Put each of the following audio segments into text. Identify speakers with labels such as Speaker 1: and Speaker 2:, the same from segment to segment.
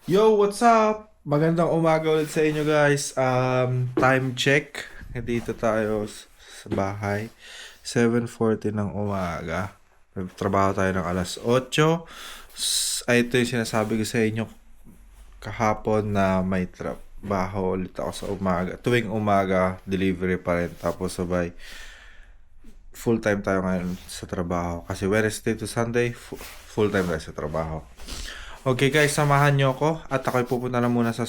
Speaker 1: Yo, what's up? Magandang umaga ulit sa inyo guys. Time check. Dito tayo sa bahay. 7:40 ng umaga. Nagtrabaho tayo ng alas 8. Ay, ito yung sinasabi ko sa inyo kahapon na may trabaho ulit ako sa umaga. Tuwing umaga, delivery pa rin. Tapos sabay, full time tayo ngayon sa trabaho. Kasi Wednesday to Sunday, full time tayo sa trabaho. Okay guys, samahan nyo ako at ako'y pupunta na muna sa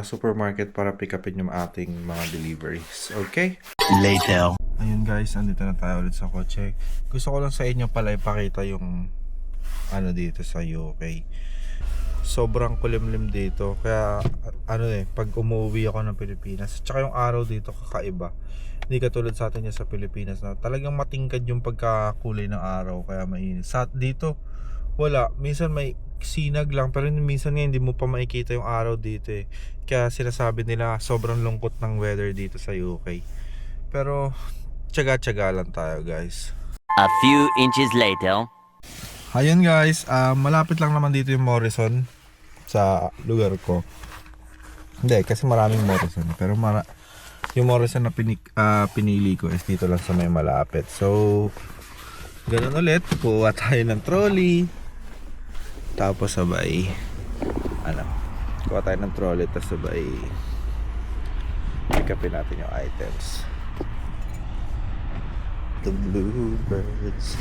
Speaker 1: supermarket para pick upin yung ating mga deliveries. Okay?
Speaker 2: Later.
Speaker 1: Ayun guys, andito na tayo ulit sa kotse. Gusto ko lang sa inyo pala ipakita yung ano dito sa UK. Sobrang kulimlim dito. Kaya pag umuwi ako ng Pilipinas, tsaka yung araw dito kakaiba. Hindi katulad sa atin sa Pilipinas na talagang matingkad yung pagkakulay ng araw kaya mainit. Sa dito, wala. Minsan may sinag lang pero minsan nga hindi mo pa makikita yung araw dito eh. Kaya sinasabi nila sobrang lungkot ng weather dito sa UK. Pero tiyaga-tiyaga lang tayo guys.
Speaker 2: A few inches later.
Speaker 1: Ayun guys, malapit lang naman dito yung Morrison sa lugar ko. Hindi, kasi maraming Morrison. Pero yung Morrison na pinili ko is dito lang sa may malapit. So, ganun ulit. Kuha tayo ng trolley. Tapos sabay, kuha tayo ng trolley. Tapos sabay, pick upin natin yung items. The bluebirds.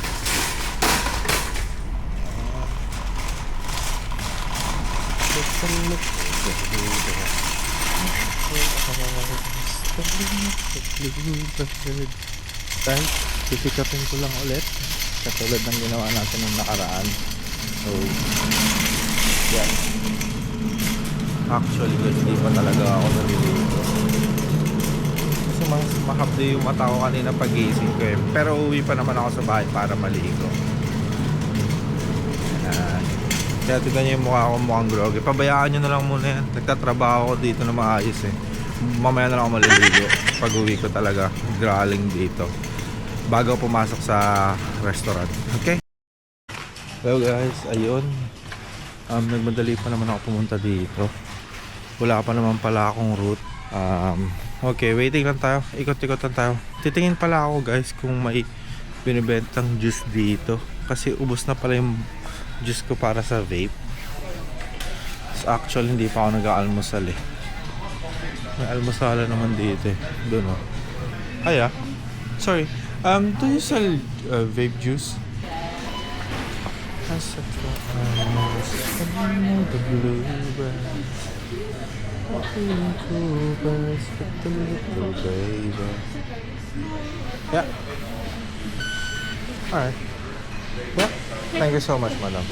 Speaker 1: Guys, pipick-upin ko lang ulit katulad ng ginawa natin nung nakaraan. So, yeah. Actually guys, hindi pa talaga ako naliligo kasi mas mahapdi yung mata ko kanina pagising ko eh. Pero uwi pa naman ako sa bahay para maligo. Kaya tignan nyo yung mukha ko, mukhang groggy. Pabayaan nyo na lang muna yan. Nagtatrabaho ko dito na maayos eh. Mamaya na lang ako maliligo pag uwi ko talaga galing dito bago pumasok sa restaurant. Okay? Hello guys, ayun. Nagmadali pa naman ako pumunta dito. Wala pa naman pala akong route. Okay, waiting lang tayo. Ikot-ikot lang tayo. Titingin pala ako guys kung may binibentang juice dito. Kasi ubos na pala yung juice ko para sa vape. So actually hindi pa ako nag-aalmusal eh. May almusala naman dito eh. Doon oh. Sorry. Do you sell vape juice? As the bluebirds, bluebirds with the little baby. Yeah. Alright. Yeah. Thank you so much, madam. 6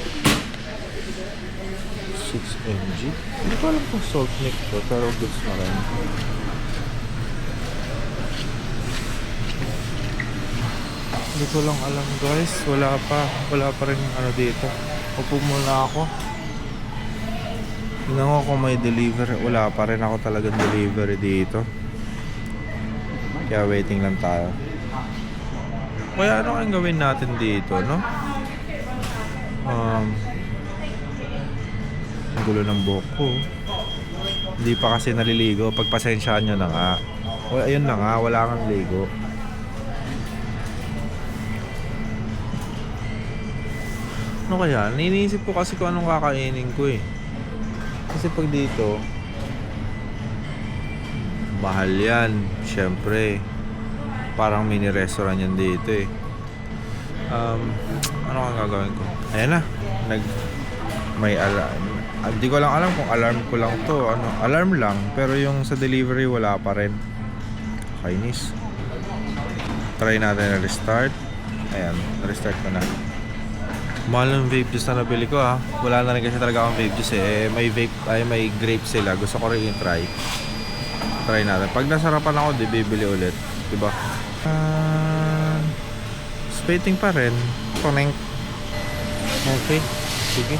Speaker 1: mg. Hindi ko alam kung salt mix to, pero goods na rin. Hindi ko lang alam guys. Wala pa rin ano dito. Upo muna ako. Tingnan ko kung may delivery. Wala pa rin ako talagang delivery dito. Kaya waiting lang tayo. Kaya ano kayang gawin natin dito, no? Ang gulo ng buhok ko. Hindi pa kasi naliligo. Pagpasensyaan nyo na nga. O ayun na nga, wala kang ligo. Ano kaya? Iniisip ko kasi kung anong kakainin ko eh. Kasi pag dito mahal yan. Syempre parang mini restaurant yan dito eh. Ano kang gagawin ko? Ayan na. May alarm. Hindi ko lang alam kung alarm ko lang to. Alarm lang. Pero yung sa delivery wala pa rin. Kainis. Try natin na restart. Ayan. Restart ko na. Mahal ng vape juice na nabili ko ha. Wala na rin kasi talaga akong vape juice eh. May grape sila. Gusto ko rin i-try. Try natin. Pag nasarapan ako, di bibili ulit. Diba? Waiting pa rin. Connect. Okay. Sige.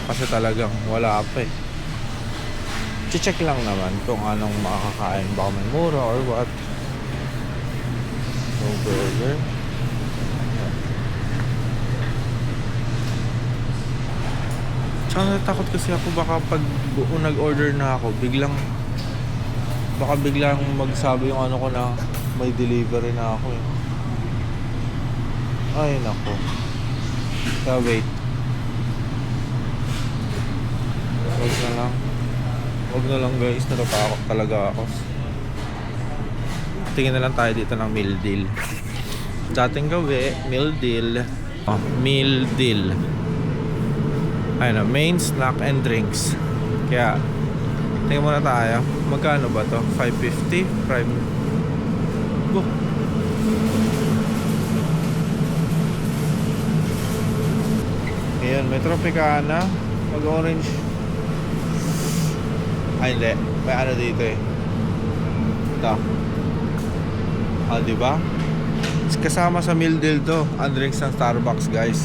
Speaker 1: Kasi talagang wala pa eh. Check lang naman kung anong makakakain. Baka may mura or what. No burger. Saka natakot kasi ako baka pag nag-order na ako, baka biglang magsabi yung ano ko na may delivery na ako eh. Ay nako. Kaya wait. Wag na lang guys, natatakot talaga ako. Tingin na lang tayo dito ng meal deal. Dating gawi, meal deal. Oh, meal deal. Ayun na, main, snack, and drinks. Kaya, tingin muna tayo. Magkano ba to? 550? Prime. Book. Ayan, may Tropicana. Mag-orange. Ay, hindi. May ano dito eh. Ito. Ah, diba? Kasama sa meal deal to. Ang drinks ng Starbucks, guys.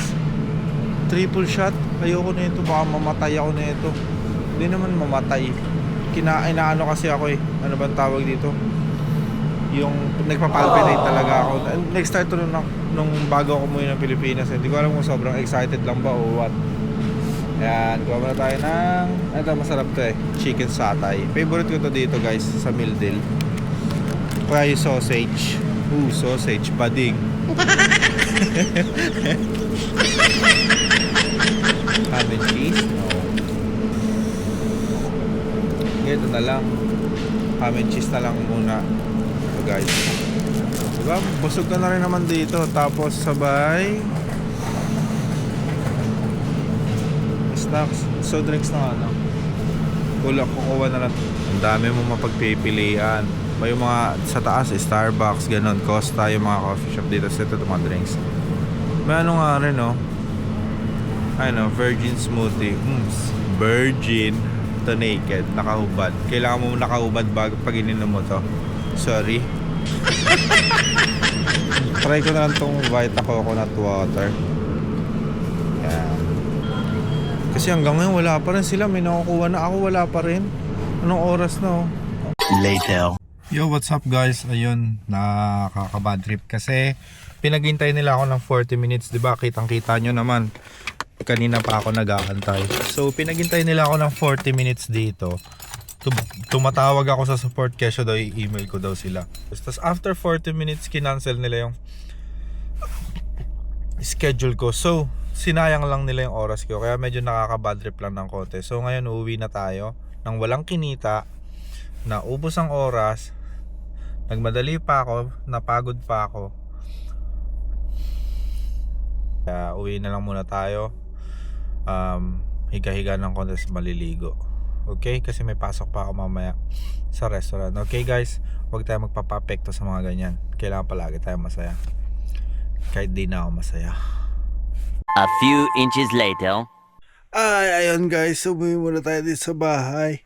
Speaker 1: Triple shot. Ayoko na ito. Baka mamatay ako na ito. Hindi naman mamatay. Inaano kasi ako eh. Ano bang tawag dito? Yung nagpapalpinate talaga ako. Next start to nung bago ako umuwi ng Pilipinas. Hindi ko alam kung sobrang excited lang ba o what. Ayan, kuha muna tayo ng ito, masarap to eh, chicken satay. Favorite ko to dito guys, sa meal deal. Kaya yung sausage. Sausage, bading. Ham and cheese? No. Ito na lang. Ham and cheese na lang muna. Ito guys. Diba, busog ka na rin naman dito. Tapos sabay snacks, so drinks na ano. Kukuha na lang. Ang dami mo mapagpipilian. May yung mga sa taas, Starbucks, ganun, Costa, yung mga coffee shop dito. So ito mga drinks. May ano nga rin, no? Ano, virgin smoothie. Virgin to naked, nakahubad. Kailangan mo nakahubad bago pag ininom mo to. Sorry. Try ko na lang tong Vita Coconut Water. Yan. Kasi hanggang ngayon wala pa rin sila. May nakukuha na ako, wala pa rin. Anong oras na oh?
Speaker 2: Later.
Speaker 1: Yo, what's up guys? Ayun, nakaka-bad trip kasi pinaghintay nila ako ng 40 minutes, 'di ba? Kitang-kita nyo naman. Kanina pa ako nag-aantay. So, pinaghintay nila ako ng 40 minutes dito. Tumatawag ako sa support kesyo daw, i-email ko daw sila. Tapos after 40 minutes, kinancel nila yung schedule ko. So, sinayang lang nila yung oras ko. Kaya medyo nakaka-bad trip lang ng konti. So, ngayon uuwi na tayo nang walang kinita. Naubos ang oras. Nagmadali pa ako. Napagod pa ako. Kaya uwi na lang muna tayo. Higa-higa ng konti, maliligo. Okay? Kasi may pasok pa ako mamaya sa restaurant. Okay guys? Huwag tayo magpapapekto sa mga ganyan. Kailangan palagi tayo masaya. Kahit di na ako masaya.
Speaker 2: A few inches later.
Speaker 1: Ay, ayun guys. Umuwi muna tayo dito sa bahay.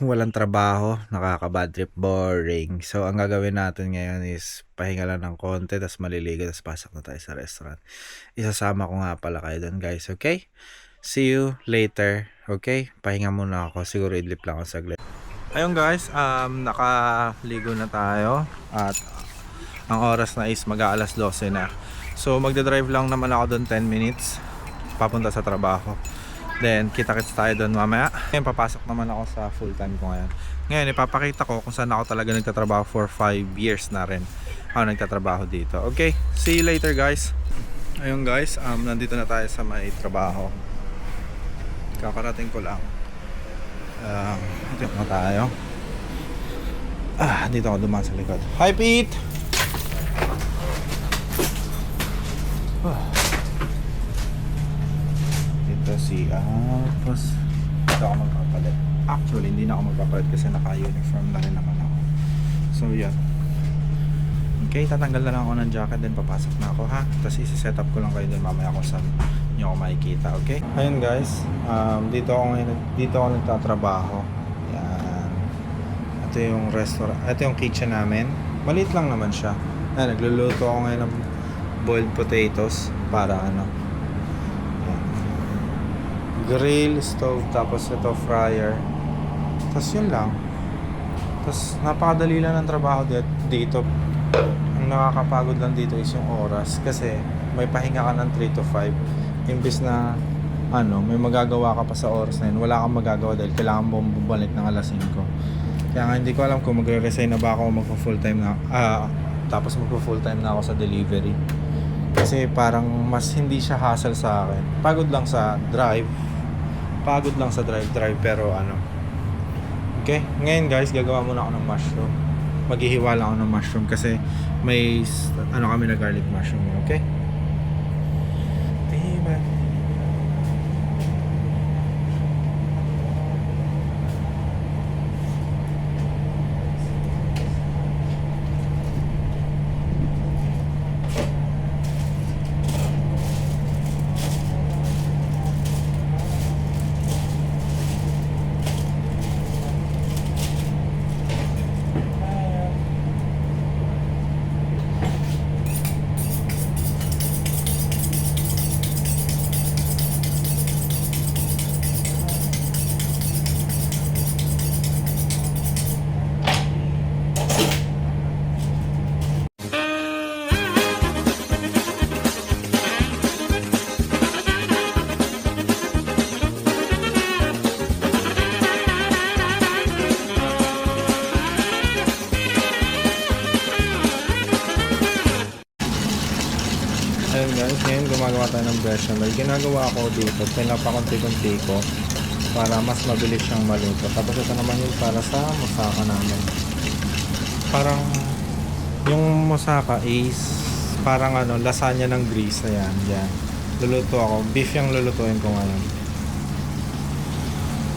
Speaker 1: Walang trabaho, nakaka-bad trip, boring. So, ang gagawin natin ngayon is pahinga lang ng konti, tapos maliligo, tapos pasok na tayo sa restaurant. Isasama ko nga pala kayo doon guys, okay? See you later, okay? Pahinga muna ako, siguro idlip lang ako saglit. Ayun guys, nakaligo na tayo at ang oras na is mag-aalas 12 na. So, magdadrive lang naman ako doon 10 minutes papunta sa trabaho. Then, kita-kits tayo doon mamaya. Ngayon, papasok naman ako sa full time ko ngayon. Ngayon, ipapakita ko kung saan ako talaga nagtatrabaho for 5 years na rin. Ako nagtatrabaho dito. Okay, see you later guys. Ayun guys, nandito na tayo sa may trabaho. Kakarating ko lang. Dito na tayo. Dito ako dumaan sa likod. Hi Pete! Si tapos dito ako magpapalit. Actually hindi na ako magpapalit kasi naka-uniform na rin naman ako. So yan. Okay, tatanggal na lang ako ng jacket, then papasok na ako ha. Tapos isi-set up ko lang kayo dun mamaya kung saan nyo ako makikita, okay? Ayun guys, dito ako nagtatrabaho. Yan. Ito yung restaurant, ito yung kitchen namin. Maliit lang naman siya. Ayan, nagluluto ako ngayon ng boiled potatoes para grill, stove, tapos ito fryer. Tapos yun lang. Tapos napakadali lang ng trabaho dito. Ang nakakapagod lang dito is yung oras. Kasi may pahinga ka ng 3 to 5. Imbis na may magagawa ka pa sa oras na yun, wala kang magagawa dahil kailangan mo bumalik ng alas 5. Kaya nga hindi ko alam kung magre-resign na ba ako o magpo-full time na tapos magpo-full time na ako sa delivery. Kasi parang mas hindi siya hassle sa akin. Pagod lang sa drive pero Okay, ngayon guys, gagawa muna ako ng mushroom. Maghihiwa lang ako ng mushroom kasi may kami na garlic mushroom, okay? Diba? Ayun guys, ngayon gumagawa tayo ng bechamel. Ginagawa ko dito, pinapakunti-kunti ko para mas mabilis siyang maluto. Tapos ito naman yung para sa moussaka namin. Parang yung moussaka is parang lasagna ng grease. Ayan, yan. Luluto ako. Beef yung lulutuin ko ngayon.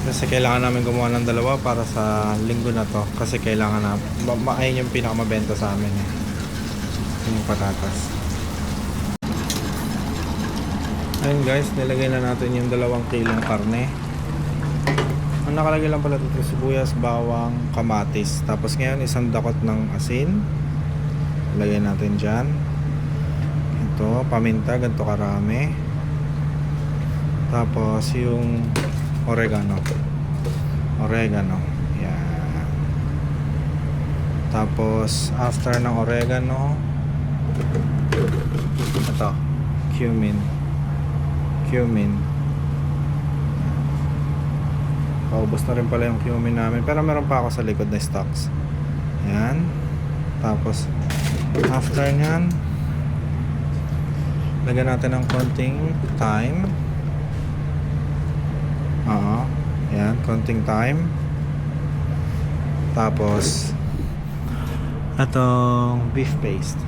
Speaker 1: Kasi kailangan namin gumawa ng dalawa para sa linggo na to. Kasi kailangan na, ayun yung pinakamabenta sa amin eh. Yung patatas. Ayun guys, nilagay na natin yung 2 kilong karne. Ang nakalagay lang pala dito, sibuyas, bawang, kamatis. Tapos ngayon, 1 dakot ng asin. Lagay natin dyan. Ito, paminta, ganito karami. Tapos yung oregano. Yan. Tapos, after ng oregano, ito, cumin. Paubos na rin pala yung cumin namin, pero meron pa ako sa likod na stocks. Yan. Tapos after nyan, lagyan natin ng konting thyme. Yan, konting thyme. Tapos itong beef paste.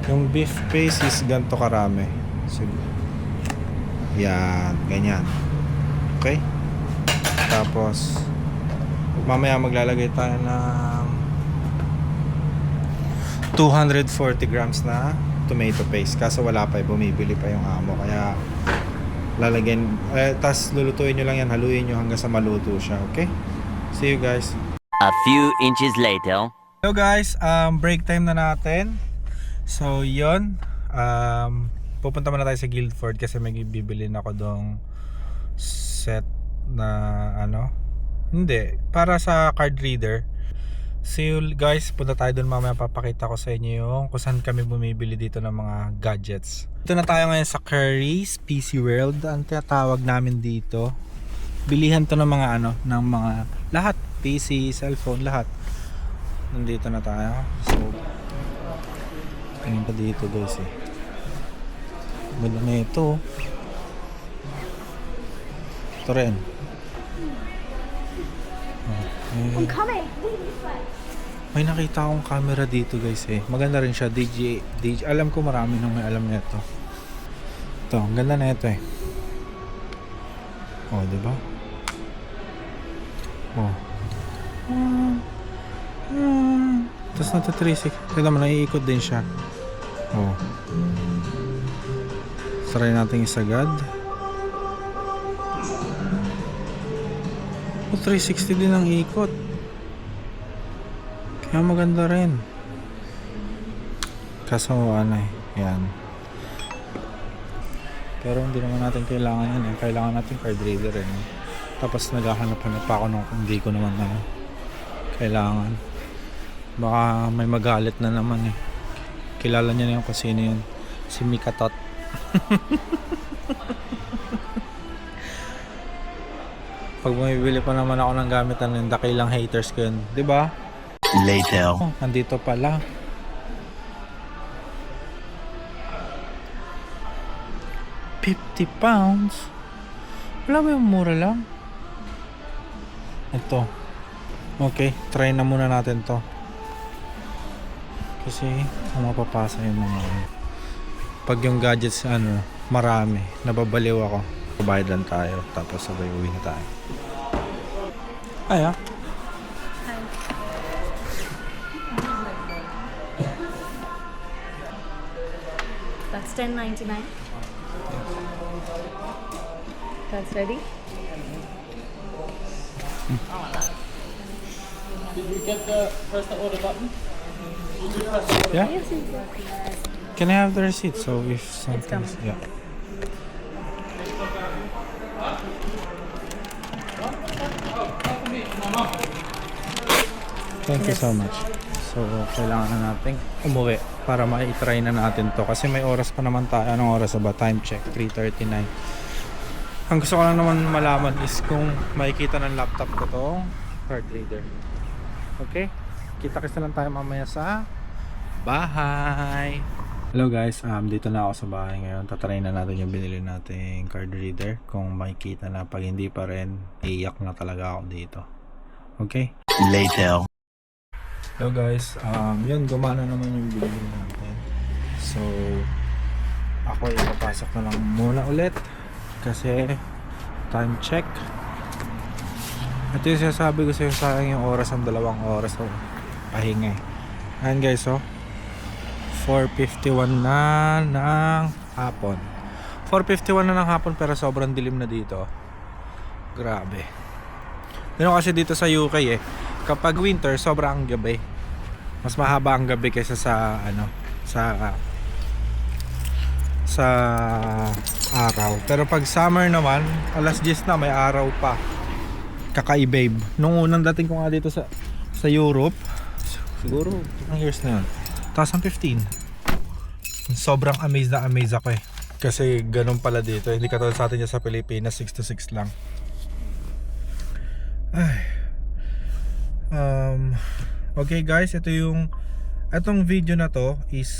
Speaker 1: Yung beef paste is ganito karami. Yan, ganyan. Okay? Tapos mamaya maglalagay tayo ng 240 grams na tomato paste. Kaso wala pa, bumibili pa yung amo. Kaya lalagyan, tas lulutuin nyo lang yan, haluin nyo hanggang sa maluto siya. Okay? See you guys.
Speaker 2: A few inches later.
Speaker 1: Hello guys, break time na natin. So yun, pupunta muna tayo sa Guildford kasi may bibilin ako dong set na hindi, para sa card reader. See you guys, punta tayo doon mamaya, papakita ko sa inyo yung kung saan kami bumibili dito ng mga gadgets. Ito na tayo ngayon sa Curry's PC World, ang tinatawag namin dito. Bilihan to ng mga ng mga lahat, PC, cellphone, lahat. Nandito na tayo. So tingin pa dito guys eh. Ganda na ito. Ito rin.
Speaker 3: I'm coming.
Speaker 1: May nakita akong camera dito guys eh. Maganda rin siya. DJI. Alam ko marami nang may alam nito. Ito, ang ganda na ito eh. Oh, diba? Oh. Tapos nata 360. Tignan mo, naiikot din siya. Oh. Try natin isagad. Oh, 360 din ang ikot. Kaya maganda rin. Kaso yan. Pero hindi naman natin kailangan yan eh. Kailangan natin card reader eh. Tapos naghahanap-hanap pa ako nung hindi ko naman kailangan. Baka may magalit na naman eh. Kilala niya na yung kung sino yun. Si Mikatot. Pag bumibili pa naman ako ng gamit, yung dakilang haters ko yun. Diba?
Speaker 2: Later.
Speaker 1: Oh, nandito pala. £50? Wala ba yung mura lang? Ito. Okay, try na muna natin to. Kasi mapapasa yung mga pag yung gadgets marami, nababaliw ako. Bayad lang tayo, tapos sabay uwi na tayo. Ay ah.
Speaker 3: That's $10.99. That's ready.
Speaker 4: Did you get the press the order button?
Speaker 1: Yeah?
Speaker 3: Yes, yes.
Speaker 1: Can I have the receipt? So if something's
Speaker 3: coming.
Speaker 1: yeah. Thank you so much. So kailangan na natin umuwi para ma-try na natin to kasi may oras pa naman tayo. Anong oras ba? Time check 3:39. Ang gusto ko lang naman malaman is kung makikita ng laptop ko tong card reader. Okay? Kita-kita lang tayo mamaya sa bahay. Hello guys, dito na ako sa bahay ngayon. Tatry na natin yung binili nating card reader. Kung makikita na, pag hindi pa rin, iyak na talaga ako dito. Okay?
Speaker 2: Later.
Speaker 1: Hello guys, yun, gumana naman yung binili natin. So, ako ipapasok na lang muna ulit kasi time check. Ito yung sinasabi ko sa'yo, sa akin yung oras, ang 2 oras o pahinga. Ayan guys, 4:51 na ng hapon. 4:51 na ng hapon pero sobrang dilim na dito. Grabe. Ganun kasi dito sa UK kapag winter sobrang gabi. Mas mahaba ang gabi kaysa sa sa araw. Pero pag summer naman, alas 10 na may araw pa. Kakaibabe. Nung unang dating ko nga dito sa Europe, siguro ang years na yun, 2015. Sobrang amazed ako kasi ganun pala dito. Hindi katulad sa atin dyan sa Pilipinas, 6 to 6 lang. Ay. Okay guys, itong video na to is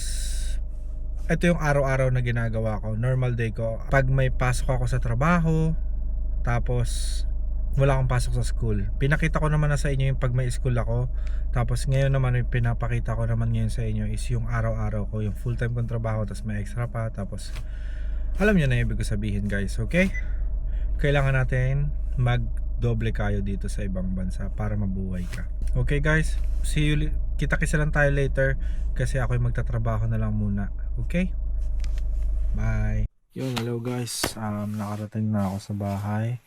Speaker 1: ito yung araw-araw na ginagawa ko, normal day ko. Pag may pasok ako sa trabaho, tapos wala akong pasok sa school, pinakita ko naman na sa inyo yung pag may school ako. Tapos ngayon naman yung pinapakita ko naman ngayon sa inyo is yung araw-araw ko, yung full time kong trabaho, tapos may extra pa. Tapos alam nyo na yung ibig sabihin guys, okay? Kailangan natin mag-doble kayo dito sa ibang bansa para mabuhay ka. Okay guys, see you, kita-kisa lang tayo later kasi ako yung magtatrabaho na lang muna. Okay? Bye. Yun, hello guys, nakarating na ako sa bahay.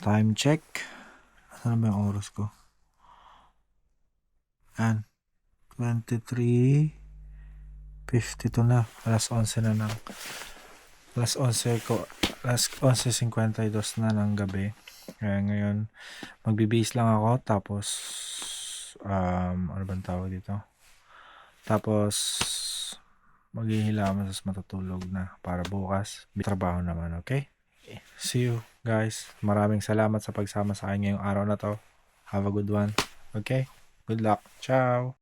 Speaker 1: Time check. Ano ba yung oras ko? Yan, 23:52 na. Alas 11 na ng alas 11:52 na ng gabi. Kaya ngayon magbibihis lang ako, tapos ano bang tawag dito, tapos maghihilamos, tapos matutulog na para bukas may trabaho naman. Okay, see you guys. Maraming salamat sa pagsama sa akin ngayong araw na to. Have a good one. Okay, good luck. Ciao.